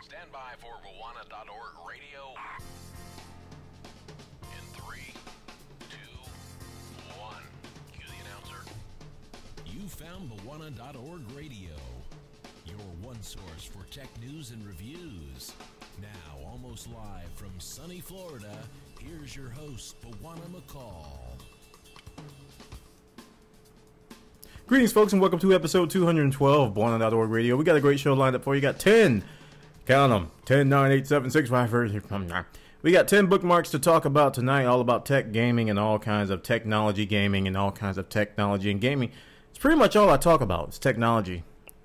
Stand by for Bwana.org radio. In 3, 2, 1. Cue the announcer. You found Bwana.org radio, your one source for tech news and reviews. Now, almost live from sunny Florida, here's your host, Bwana McCall. Greetings, folks, and welcome to episode 212 of Bwana.org radio. We got a great show lined up for you. Got 10, count them, 10, 9, 8, 7, 6, 5, 4, we got 10 bookmarks to talk about tonight, all about tech gaming and all kinds of technology gaming and all kinds of technology and gaming. It's pretty much all I talk about. It's technology,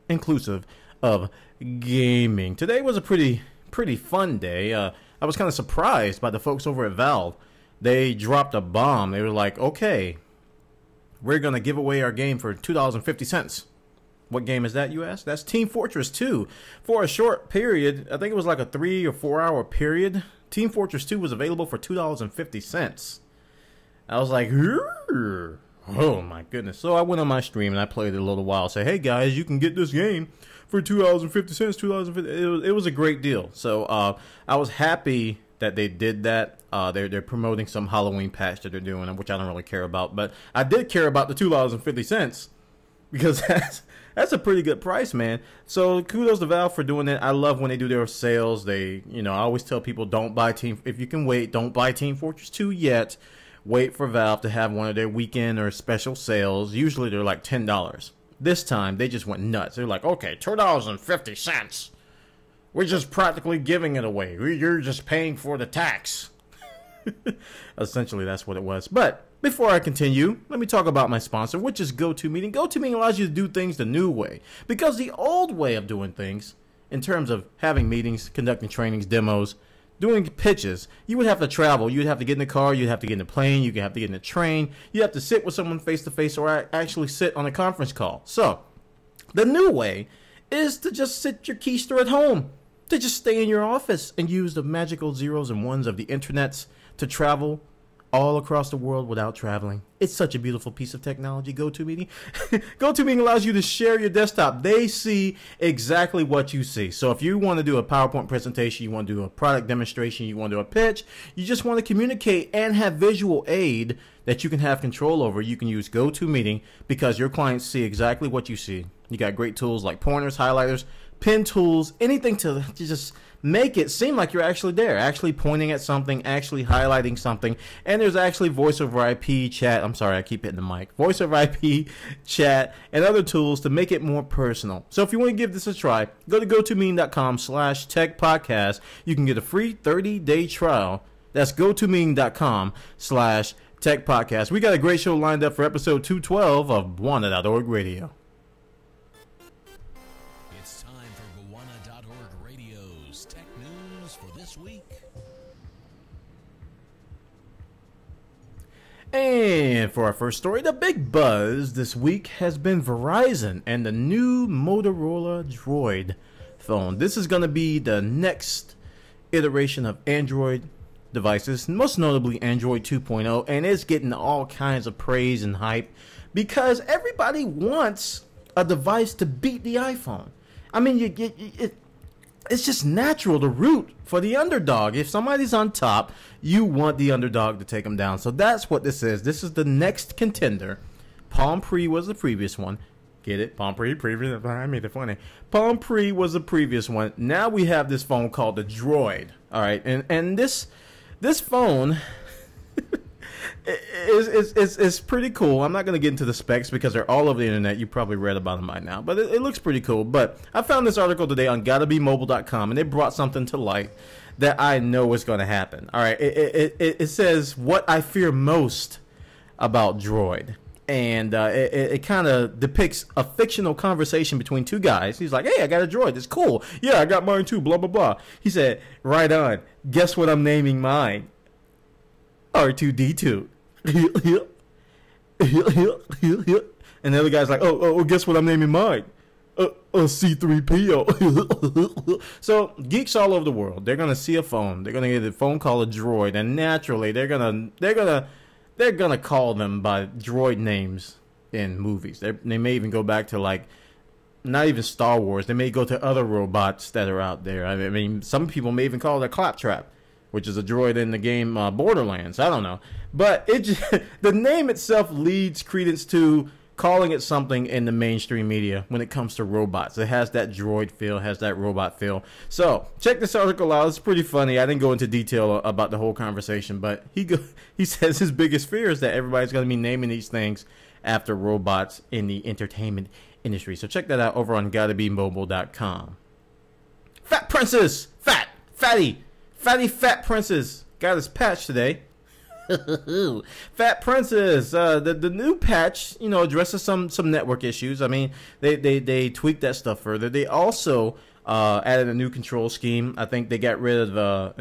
inclusive of gaming. Today was a pretty fun day. I was kind of surprised by the folks over at Valve. They dropped a bomb. They were like, okay, we're going to give away our game for $2.50. What game is that, you ask? That's Team Fortress 2. For a short period, I think it was like a 3 or 4 hour period, Team Fortress 2 was available for $2.50. I was like, oh my goodness. So I went on my stream and I played it a little while. Say, hey guys, you can get this game for $2.50, $2.50. It was a great deal. So I was happy that they did that. They're promoting some Halloween patch that they're doing, which I don't really care about. But I did care about the $2.50 because that's a pretty good price, man. So kudos to Valve for doing it. I love when they do their sales. I always tell people, don't buy if you can wait, don't buy Team Fortress 2 yet. Wait for Valve to have one of their weekend or special sales. Usually they're like $10. This time they just went nuts. They're like, okay, $2.50. We're just practically giving it away. You're just paying for the tax. Essentially, that's what it was. But before I continue, let me talk about my sponsor, which is GoToMeeting. GoToMeeting allows you to do things the new way. Because the old way of doing things, in terms of having meetings, conducting trainings, demos, doing pitches, you would have to travel. You'd have to get in the car. You'd have to get in the plane. You'd have to get in the train. You'd have to sit with someone face-to-face or actually sit on a conference call. So, the new way is to just sit your keister at home. To just stay in your office and use the magical zeros and ones of the internets to travel all across the world without traveling. It's such a beautiful piece of technology, GoToMeeting. GoToMeeting allows you to share your desktop. They see exactly what you see. So if you want to do a PowerPoint presentation, you want to do a product demonstration, you want to do a pitch, you just want to communicate and have visual aid that you can have control over, you can use GoToMeeting because your clients see exactly what you see. You got great tools like pointers, highlighters, pen tools, anything to just make it seem like you're actually there, actually pointing at something, actually highlighting something. And there's actually voice over IP chat. I'm sorry, I keep hitting the mic. Voice over IP chat and other tools to make it more personal. So if you want to give this a try, go to gotomeeting.com/techpodcast. You can get a free 30-day trial. That's gotomeeting.com/techpodcast. We got a great show lined up for episode 212 of Bwana.org radio. And for our first story, the big buzz this week has been Verizon and the new Motorola Droid phone. This is going to be the next iteration of Android devices, most notably Android 2.0, and it's getting all kinds of praise and hype because everybody wants a device to beat the iPhone. I mean, it's just natural to root for the underdog. If somebody's on top, you want the underdog to take them down. So that's what this is. This is the next contender. Palm Pre was the previous one. Get it? Palm Pre, previous. I made it funny. Palm Pre was the previous one. Now we have this phone called the Droid. All right, and this phone is pretty cool. I'm not going to get into the specs because they're all over the internet. You probably read about them by now, but it looks pretty cool. But I found this article today on GottaBeMobile.com, and they brought something to light that I know is going to happen. All right, it says what I fear most about Droid, and it kind of depicts a fictional conversation between two guys. He's like, "Hey, I got a Droid. It's cool. Yeah, I got mine too. Blah blah blah." He said, "Right on. Guess what I'm naming mine? R2D2." And the other guy's like, oh, guess what I'm naming mine? C3PO. So geeks all over the world, they're gonna see a phone. They're gonna get a phone called a Droid, and naturally they're gonna call them by Droid names in movies. They may even go back to like not even Star Wars. They may go to other robots that are out there. I mean, some people may even call it a Claptrap, which is a droid in the game Borderlands. I don't know. But it just, the name itself leads credence to calling it something in the mainstream media when it comes to robots. It has that droid feel, has that robot feel. So check this article out. It's pretty funny. I didn't go into detail about the whole conversation, but he says his biggest fear is that everybody's going to be naming these things after robots in the entertainment industry. So check that out over on GottaBeMobile.com. Fat Princess! Fatty Fat Princess got his patch today. Fat Princess, the new patch, addresses some network issues. I mean, they tweaked that stuff further. They also added a new control scheme. I think they got rid of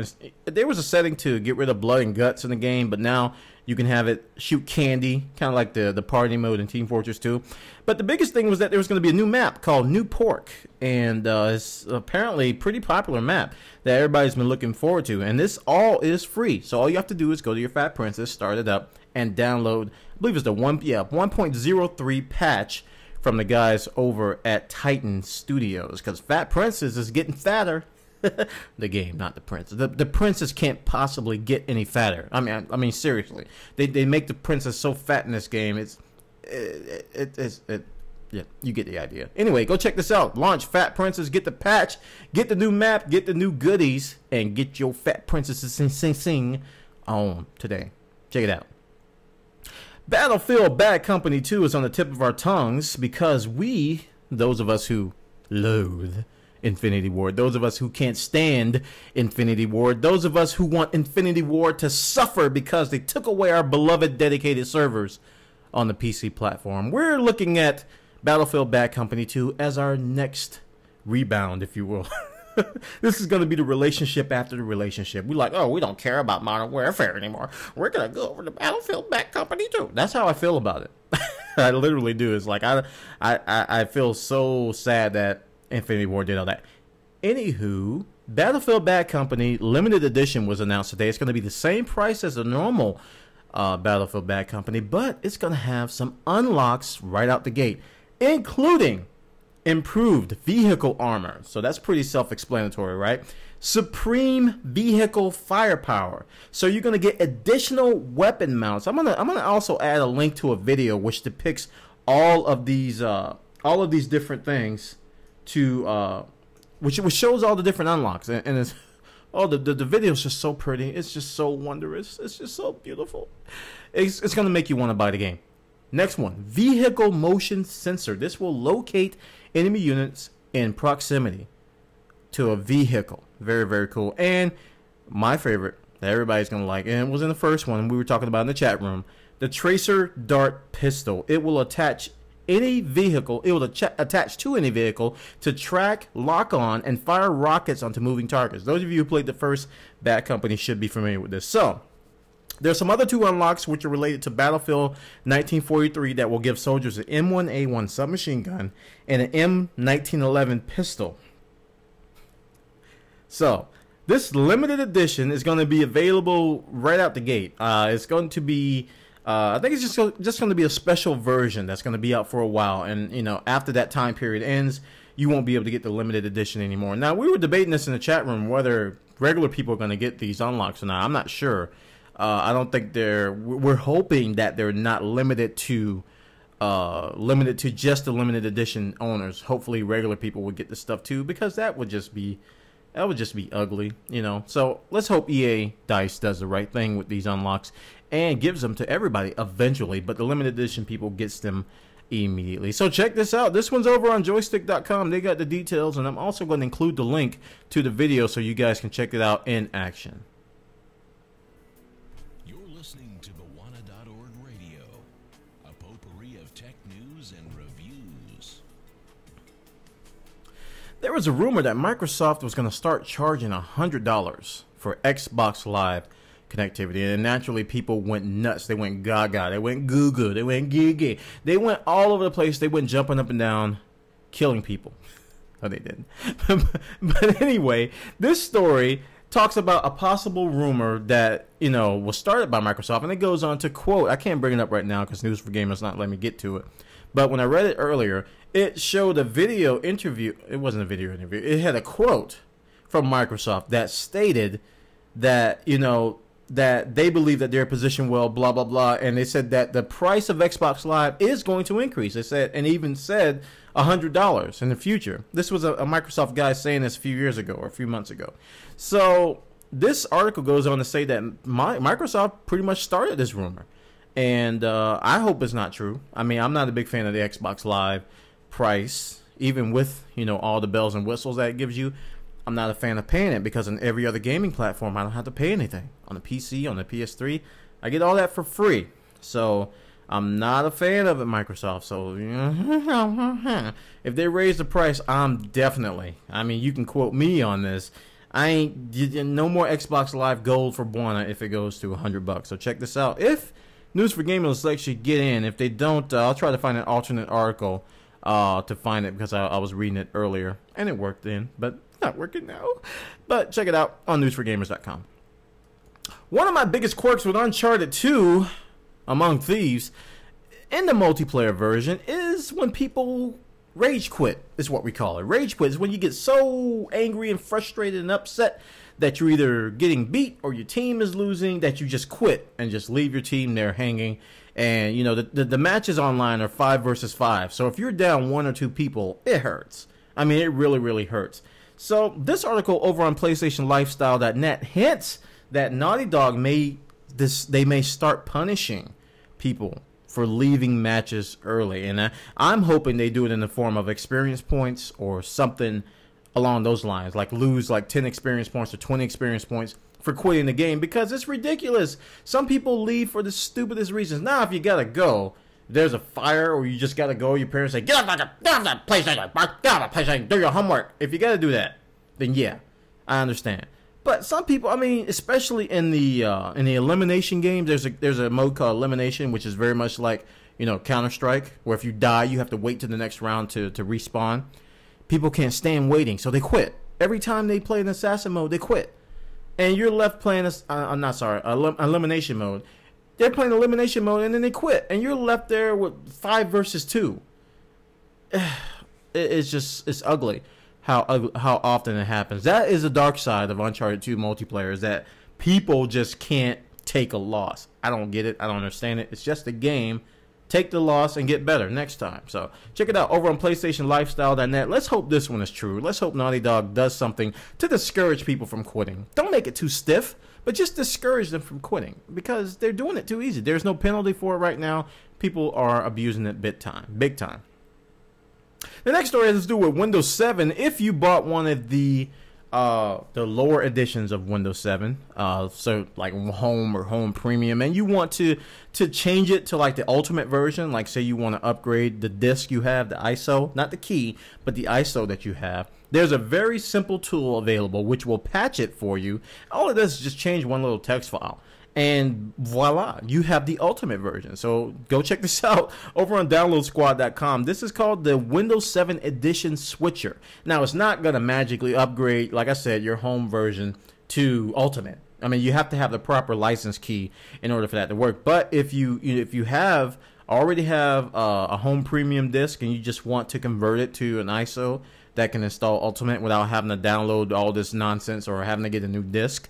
there was a setting to get rid of blood and guts in the game, but now you can have it shoot candy, kind of like the party mode in Team Fortress 2. But the biggest thing was that there was going to be a new map called New Pork, and it's apparently a pretty popular map that everybody's been looking forward to. And this all is free, so all you have to do is go to your Fat Princess, start it up, and download. I believe it's the 1.03 patch from the guys over at Titan Studios, because Fat Princess is getting fatter. The game, not the princess. The princess can't possibly get any fatter. I mean, seriously, they make the princess so fat in this game. Yeah, you get the idea. Anyway, go check this out. Launch Fat Princess. Get the patch. Get the new map. Get the new goodies, and get your Fat Princesses sing on today. Check it out. Battlefield Bad Company 2 is on the tip of our tongues because those of us who loathe Infinity Ward, those of us who can't stand Infinity Ward, those of us who want Infinity Ward to suffer because they took away our beloved dedicated servers on the PC platform, we're looking at Battlefield Bad Company 2 as our next rebound, if you will. This is going to be the relationship after the relationship. We're like, we don't care about Modern Warfare anymore. We're going to go over to Battlefield Bad Company 2. That's how I feel about it. I literally do. It's like I feel so sad that Infinity Ward did all that. Anywho, Battlefield Bad Company Limited Edition was announced today. It's going to be the same price as the normal Battlefield Bad Company, but it's going to have some unlocks right out the gate, including improved vehicle armor. So that's pretty self-explanatory, right? Supreme vehicle firepower. So you're going to get additional weapon mounts. I'm gonna also add a link to a video which depicts all of these different things to which shows all the different unlocks, and it's the video is just so pretty. It's just so wondrous. It's just so beautiful. It's gonna make you want to buy the game. Next one, vehicle motion sensor. This will locate enemy units in proximity to a vehicle. Very, very cool. And my favorite that everybody's gonna like, and it was in the first one we were talking about in the chat room, the Tracer Dart pistol. It will attach any vehicle, it will attach to any vehicle to track, lock on, and fire rockets onto moving targets. Those of you who played the first Bad Company should be familiar with this. So, there's some other two unlocks which are related to Battlefield 1943 that will give soldiers an M1A1 submachine gun and an M1911 pistol. So, this limited edition is going to be available right out the gate. It's going to be I think it's just going to be a special version that's going to be out for a while, and after that time period ends, you won't be able to get the limited edition anymore. Now, we were debating this in the chat room whether regular people are going to get these unlocks or not. I'm not sure. I don't think we're hoping that they're not limited to just the limited edition owners. Hopefully, regular people will get this stuff too, because that would just be ugly, So let's hope EA DICE does the right thing with these unlocks and gives them to everybody eventually, but the limited edition people gets them immediately. So check this out. This one's over on joystick.com. They got the details, and I'm also going to include the link to the video so you guys can check it out in action. You're listening to Bwana.org Radio, a potpourri of tech news and reviews. There was a rumor that Microsoft was going to start charging $100 for Xbox Live connectivity, and naturally people went nuts. They went gaga, they went goo goo, they went gigi, they went all over the place. They went jumping up and down, killing people. No, they didn't. But anyway, this story talks about a possible rumor that was started by Microsoft, and it goes on to quote, I can't bring it up right now because News for Gamers not letting me get to it, But when I read it earlier, it showed a video interview. It wasn't a video interview. It had a quote from Microsoft that stated that, that they believe that they're positioned well, blah, blah, blah. And they said that the price of Xbox Live is going to increase. They said, and even said $100 in the future. This was a Microsoft guy saying this a few years ago or a few months ago. So this article goes on to say that Microsoft pretty much started this rumor. And I hope it's not true. I mean, I'm not a big fan of the Xbox Live price, even with, all the bells and whistles that it gives you. I'm not a fan of paying it because on every other gaming platform, I don't have to pay anything. On the PC, on the PS3, I get all that for free. So I'm not a fan of it, Microsoft. So if they raise the price, I'm definitely. I mean, you can quote me on this. I ain't no more Xbox Live Gold for Buona if it goes to $100. So check this out. If News for Gamers lets you get in, if they don't, I'll try to find an alternate article to find it because I was reading it earlier and it worked then, but it's not working now. But check it out on newsforgamers.com. One of my biggest quirks with Uncharted 2, among thieves, in the multiplayer version is when people rage quit, is what we call it. Rage quit is when you get so angry and frustrated and upset that you're either getting beat or your team is losing that you just quit and just leave your team there hanging. And, the matches online are 5 versus 5. So if you're down 1 or 2 people, it hurts. I mean, it really, really hurts. So this article over on PlayStationLifestyle.net hints that Naughty Dog may start punishing people for leaving matches early. And I'm hoping they do it in the form of experience points or something along those lines, like lose like 10 experience points or 20 experience points for quitting the game, because it's ridiculous. Some people leave for the stupidest reasons. Now, if you gotta go, there's a fire or you just gotta go, your parents say, get off that PlayStation, do your homework. If you gotta do that, then yeah, I understand. But some people, I mean, especially in the elimination games, there's a mode called elimination, which is very much like, Counter-Strike, where if you die, you have to wait to the next round to respawn. People can't stand waiting, so they quit. Every time they play an assassin mode, they quit. And you're left playing elimination mode. They're playing elimination mode, and then they quit. And you're left there with 5 versus 2. It's ugly how often it happens. That is the dark side of Uncharted 2 multiplayer, is that people just can't take a loss. I don't get it. I don't understand it. It's just a game. Take the loss and get better next time. So check it out over on PlayStationLifestyle.net. Let's hope this one is true. Let's hope Naughty Dog does something to discourage people from quitting. Don't make it too stiff, but just discourage them from quitting because they're doing it too easy. There's no penalty for it right now. People are abusing it big time. The next story has to do with Windows 7. If you bought one of the lower editions of Windows 7, so like Home or Home Premium, and you want to change it to like the Ultimate version, like say you want to upgrade the disk you have, the ISO, not the key, but the ISO that you have, there's a very simple tool available which will patch it for you. All it does is just change one little text file. And voila, you have the Ultimate version. So go check this out over on DownloadSquad.com. This is called the Windows 7 Edition Switcher. Now, it's not going to magically upgrade, like I said, your home version to Ultimate. I mean, you have to have the proper license key in order for that to work. But if you already have a Home Premium disc and you just want to convert it to an ISO that can install Ultimate without having to download all this nonsense or having to get a new disc,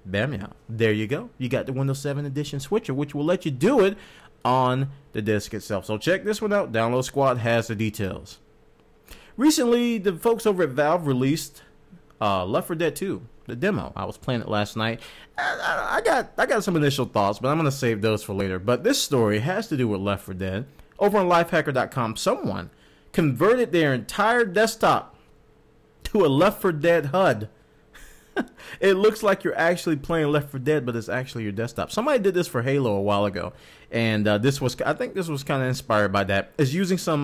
bam, yeah, there you go. You got the Windows 7 Edition Switcher, which will let you do it on the disk itself. So check this one out. Download Squad has the details. Recently, the folks over at Valve released Left 4 Dead 2, the demo. I was playing it last night. I got some initial thoughts, but I'm going to save those for later. But this story has to do with Left 4 Dead. Over on Lifehacker.com, someone converted their entire desktop to a Left 4 Dead HUD. It looks like you're actually playing Left 4 Dead, but it's actually your desktop. Somebody did this for Halo a while ago, and I think this was kind of inspired by that. It's using some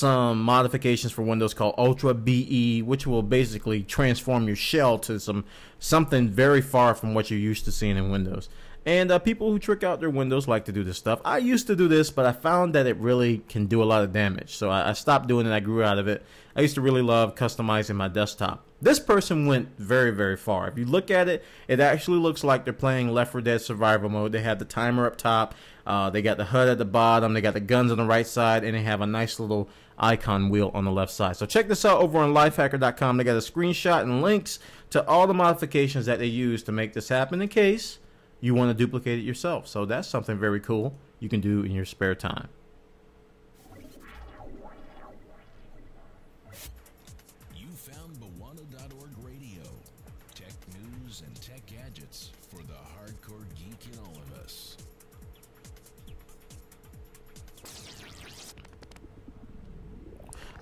modifications for Windows called Ultra BE, which will basically transform your shell to something very far from what you're used to seeing in Windows. And people who trick out their windows like to do this stuff. I used to do this, but I found that it really can do a lot of damage. So I stopped doing it. I grew out of it. I used to really love customizing my desktop. This person went very, very far. If you look at it, it actually looks like they're playing Left 4 Dead Survival Mode. They have the timer up top. They got the HUD at the bottom. They got the guns on the right side. And they have a nice little icon wheel on the left side. So check this out over on lifehacker.com. They got a screenshot and links to all the modifications that they use to make this happen in case you want to duplicate it yourself. So that's something very cool you can do in your spare time. You found Bwana.org Radio. Tech news and tech gadgets for the hardcore geek in all of us.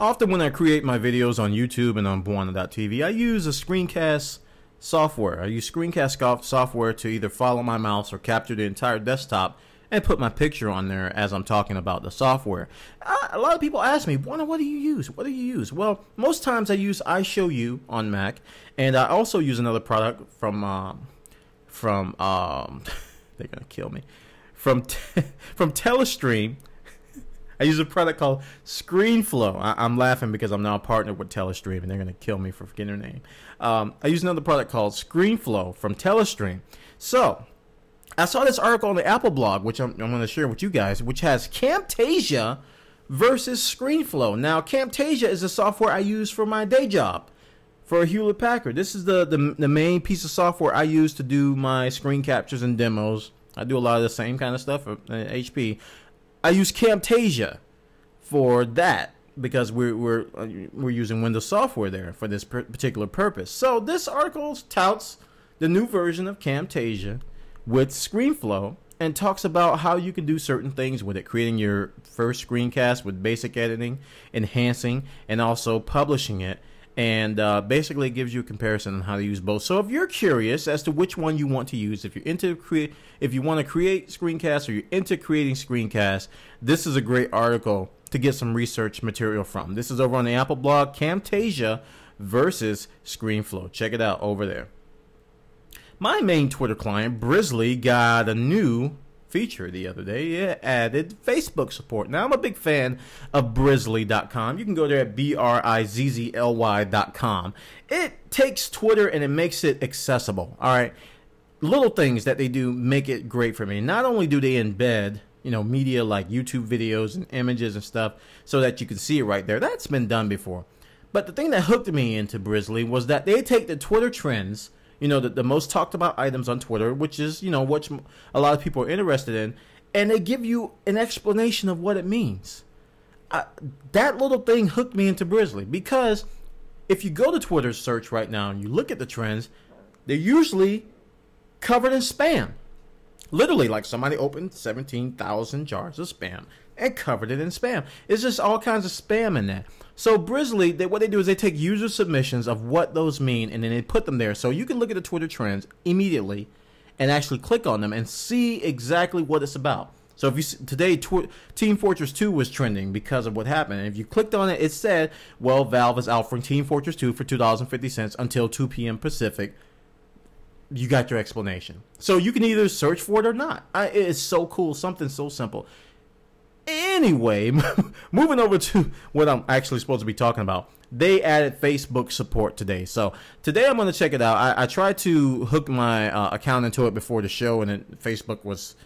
Often when I create my videos on YouTube and on Bwana.tv, I use a screencast software. I use screencast software to either follow my mouse or capture the entire desktop and put my picture on there as I'm talking about the software. A lot of people ask me, what do you use? What do you use? Well, most times I use iShowU on Mac, and I also use another product from they're gonna kill me, from Telestream. I use a product called ScreenFlow. I'm laughing because I'm now partnered with Telestream, and they're going to kill me for forgetting their name. I use another product called ScreenFlow from Telestream. So I saw this article on the Apple blog, which I'm going to share with you guys, which has Camtasia versus ScreenFlow. Now, Camtasia is the software I use for my day job for Hewlett Packard. This is the main piece of software I use to do my screen captures and demos. I do a lot of the same kind of stuff at HP. I use Camtasia for that because we're using Windows software there for this particular purpose. So this article touts the new version of Camtasia with ScreenFlow and talks about how you can do certain things with it, creating your first screencast with basic editing, enhancing, and also publishing it. And basically it gives you a comparison on how to use both. So if you're curious as to which one you want to use, if you want to create screencasts or you're into creating screencasts, this is a great article to get some research material from. This is over on the Apple blog, Camtasia versus ScreenFlow. Check it out over there. My main Twitter client, Brizzly, got a new feature the other day. It added Facebook support. Now, I'm a big fan of Brizzly.com. You can go there at BRIZZLY.com. It takes Twitter and it makes it accessible. All right. Little things that they do make it great for me. Not only do they embed, media like YouTube videos and images and stuff so that you can see it right there. That's been done before. But the thing that hooked me into Brizzly was that they take the Twitter trends, the most talked about items on Twitter, which is, what a lot of people are interested in, and they give you an explanation of what it means. That little thing hooked me into Brizzly because if you go to Twitter's search right now and you look at the trends, they're usually covered in spam. Literally, like somebody opened 17,000 jars of spam and covered it in spam. It's just all kinds of spam in that. So Brizzly, what they do is they take user submissions of what those mean and then they put them there. So you can look at the Twitter trends immediately and actually click on them and see exactly what it's about. So if you today Team Fortress 2 was trending because of what happened. And if you clicked on it, it said, well, Valve is offering Team Fortress 2 for $2.50 until 2 p.m. Pacific. You got your explanation. So you can either search for it or not. It is so cool. Something so simple. Anyway, moving over to what I'm actually supposed to be talking about. They added Facebook support today. So today I'm going to check it out. I tried to hook my account into it before the show, and Facebook was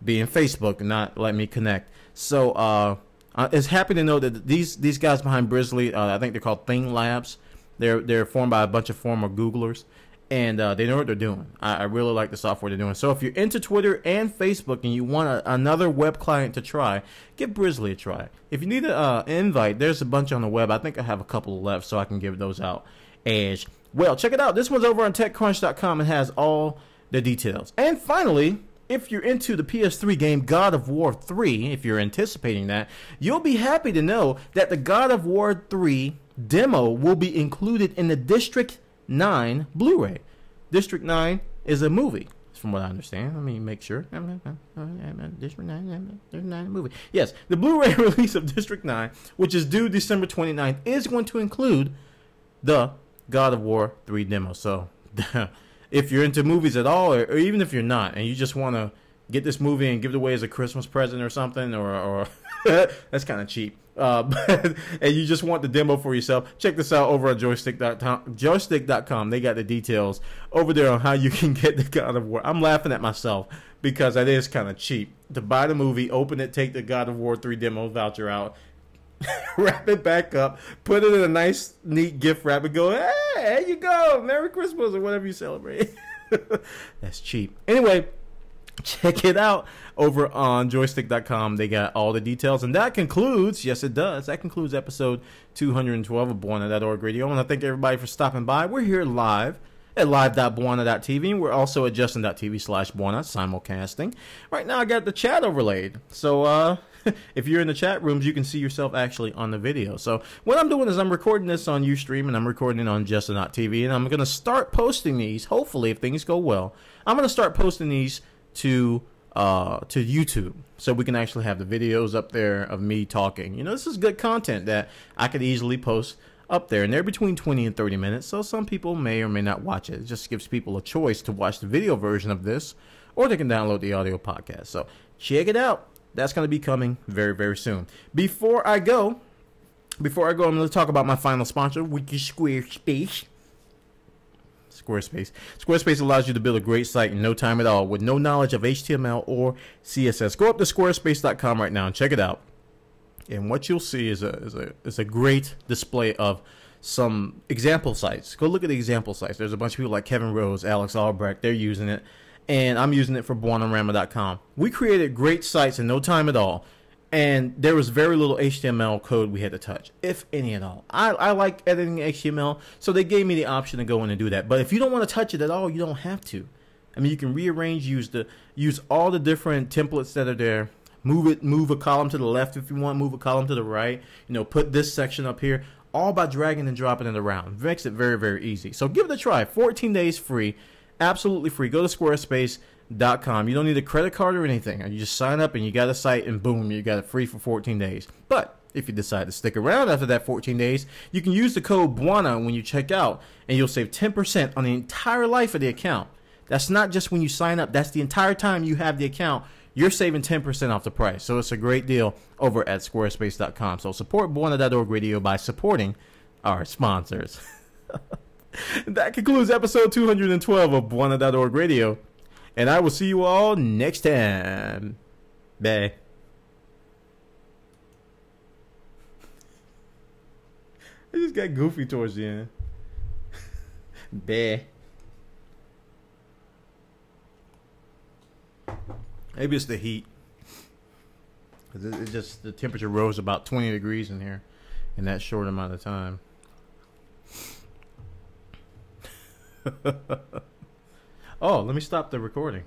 being Facebook and not letting me connect. So it's happy to know that these guys behind Brizzly, I think they're called Thing Labs. They're formed by a bunch of former Googlers. And they know what they're doing. I really like the software they're doing. So if you're into Twitter and Facebook and you want another web client to try, give Brizzly a try. If you need an invite, there's a bunch on the web. I think I have a couple left, so I can give those out as well. Check it out. This one's over on TechCrunch.com and has all the details. And finally, if you're into the PS3 game God of War 3, if you're anticipating that, you'll be happy to know that the God of War 3 demo will be included in the District 9 Blu-ray. District 9 is a movie, from what I understand. Let me make sure. District 9 movie. Yes, the Blu-ray release of District 9, which is due December 29th, is going to include the God of War 3 demo. So if you're into movies at all, or even if you're not, and you just want to get this movie and give it away as a Christmas present or something, or that's kind of cheap. And you just want the demo for yourself, check this out over at joystick.com. Joystick.com. They got the details over there on how you can get the God of War. I'm laughing at myself because it is kind of cheap to buy the movie, open it, take the God of War 3 demo voucher out, wrap it back up, put it in a nice, neat gift wrap, and go, hey, there you go, Merry Christmas, or whatever you celebrate. That's cheap. Anyway, check it out over on joystick.com. They got all the details. And that concludes, yes it does, that concludes episode 212 of Bwana.org Radio. I want to thank everybody for stopping by. We're here live at live.bwana.tv. We're also at justin.tv/Bwana, simulcasting. Right now I got the chat overlaid. So if you're in the chat rooms, you can see yourself actually on the video. So what I'm doing is I'm recording this on Ustream, and I'm recording it on justin.tv, and I'm going to start posting these, hopefully, if things go well. I'm going to start posting these to YouTube, so we can actually have the videos up there of me talking. You know, this is good content that I could easily post up there, and they're between 20 and 30 minutes, so some people may or may not watch it. It just gives people a choice to watch the video version of this, or they can download the audio podcast. So check it out. That's going to be coming very, very soon. Before I go, I'm going to talk about my final sponsor, which is Squarespace. Squarespace allows you to build a great site in no time at all with no knowledge of HTML or CSS. Go up to squarespace.com right now and check it out. And what you'll see is a great display of some example sites. Go look at the example sites. There's a bunch of people like Kevin Rose, Alex Albrecht. They're using it. And I'm using it for Bwanarama.com. We created great sites in no time at all. And there was very little HTML code we had to touch, if any at all. I like editing HTML, so they gave me the option to go in and do that. But if you don't want to touch it at all, you don't have to. I mean, you can rearrange, use all the different templates that are there. Move a column to the left if you want, move a column to the right. You know, put this section up here, all by dragging and dropping it around. Makes it very, very easy. So give it a try. 14 days free, absolutely free. Go to squarespace.com. You don't need a credit card or anything. You just sign up and you got a site, and boom, you got it free for 14 days. But if you decide to stick around after that 14 days, you can use the code BWANA when you check out, and you'll save 10% on the entire life of the account. That's not just when you sign up. That's the entire time you have the account. You're saving 10% off the price. So it's a great deal over at squarespace.com. So support Bwana.org Radio by supporting our sponsors. That concludes episode 212 of Bwana.org Radio. And I will see you all next time. Bye. I just got goofy towards the end. Bye. Maybe it's the heat. It just, the temperature rose about 20 degrees in here in that short amount of time. Oh, let me stop the recording.